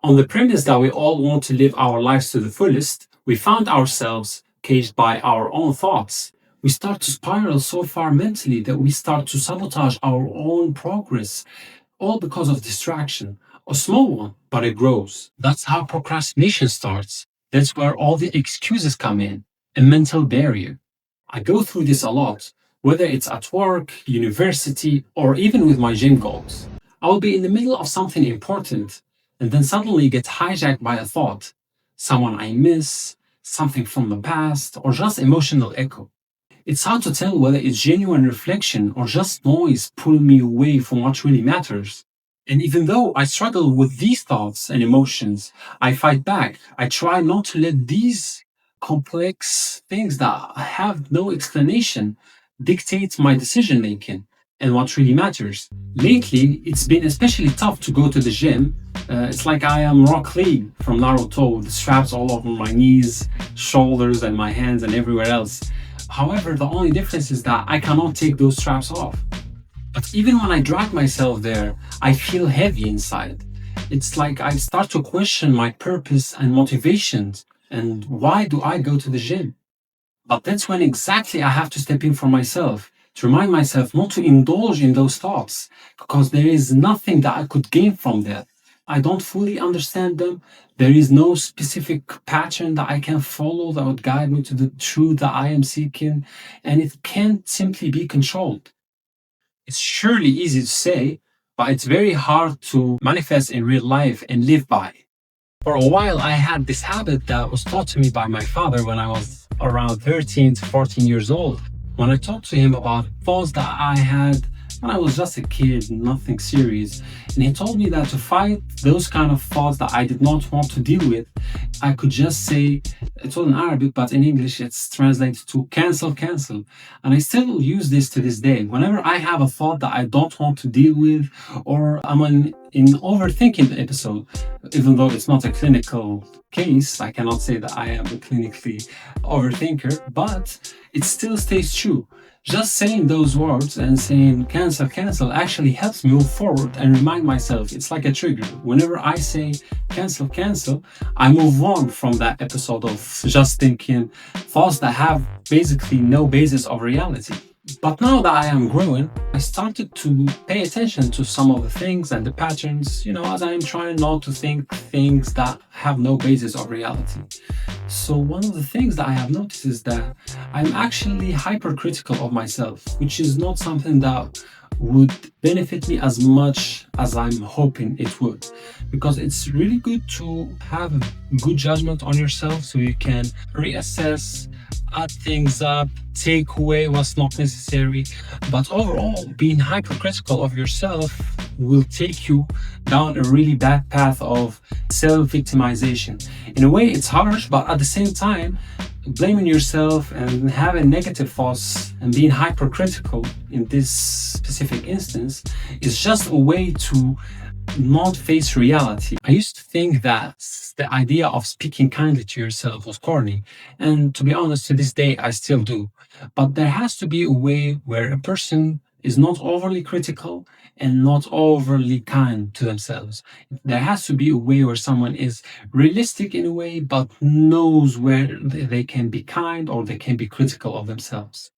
On the premise that we all want to live our lives to the fullest, we found ourselves caged by our own thoughts. We start to spiral so far mentally that we start to sabotage our own progress, all because of distraction. A small one, but it grows. That's how procrastination starts. That's where all the excuses come in, a mental barrier. I go through this a lot, whether it's at work, university, or even with my gym goals. I'll be in the middle of something important and then suddenly get hijacked by a thought, someone I miss, something from the past, or just emotional echo. It's hard to tell whether it's genuine reflection or just noise pulling me away from what really matters. And even though I struggle with these thoughts and emotions, I fight back. I try not to let these complex things that have no explanation dictate my decision making and what really matters. Lately, it's been especially tough to go to the gym. It's like I am Rock Lee from Naruto, with the straps all over my knees, shoulders, and my hands, and everywhere else. However, the only difference is that I cannot take those straps off. But even when I drag myself there, I feel heavy inside. It's like I start to question my purpose and motivations and why do I go to the gym? But that's when exactly I have to step in for myself, to remind myself not to indulge in those thoughts, because there is nothing that I could gain from that. I don't fully understand them. There is no specific pattern that I can follow that would guide me to the truth that I am seeking, and it can't simply be controlled. It's surely easy to say, but it's very hard to manifest in real life and live by. For a while, I had this habit that was taught to me by my father when I was around 13 to 14 years old. When I talked to him about thoughts that I had when I was just a kid, nothing serious, and he told me that to fight those kind of thoughts that I did not want to deal with, I could just say, it's all in Arabic, but in English it's translated to cancel, cancel. And I still use this to this day. Whenever I have a thought that I don't want to deal with, or I'm in overthinking episode, even though it's not a clinical case, I cannot say that I am a clinically overthinker, but it still stays true. Just saying those words and saying cancel, cancel actually helps me move forward and remind myself it's like a trigger. Whenever I say cancel, cancel, I move on from that episode of just thinking thoughts that have basically no basis of reality. But now that I am growing, I started to pay attention to some of the things and the patterns, as I'm trying not to think things that have no basis of reality. So one of the things that I have noticed is that I'm actually hypercritical of myself, which is not something that would benefit me as much as I'm hoping it would. Because it's really good to have a good judgment on yourself so you can reassess, add things up, take away what's not necessary. But overall, being hypercritical of yourself will take you down a really bad path of self-victimization. In a way, it's harsh, but at the same time, blaming yourself and having negative thoughts and being hypercritical in this specific instance is just a way to not face reality. I used to think that the idea of speaking kindly to yourself was corny, and to be honest, to this day I still do. But there has to be a way where a person is not overly critical and not overly kind to themselves. There has to be a way where someone is realistic in a way, but knows where they can be kind or they can be critical of themselves.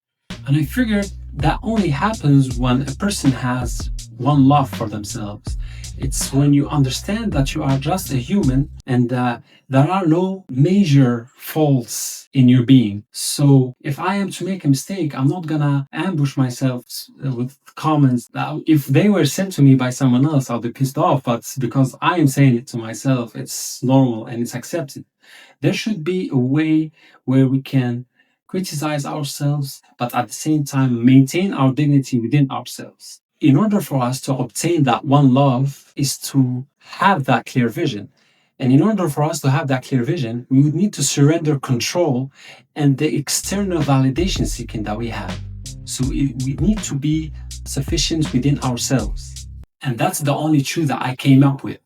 And I figured that only happens when a person has one love for themselves. It's when you understand that you are just a human and there are no major faults in your being. So if I am to make a mistake, I'm not gonna ambush myself with comments that if they were sent to me by someone else, I'll be pissed off. But because I am saying it to myself, it's normal and it's accepted. There should be a way where we can criticize ourselves, but at the same time maintain our dignity within ourselves. In order for us to obtain that one love is to have that clear vision. And in order for us to have that clear vision, we would need to surrender control and the external validation seeking that we have. So we need to be sufficient within ourselves. And that's the only truth that I came up with.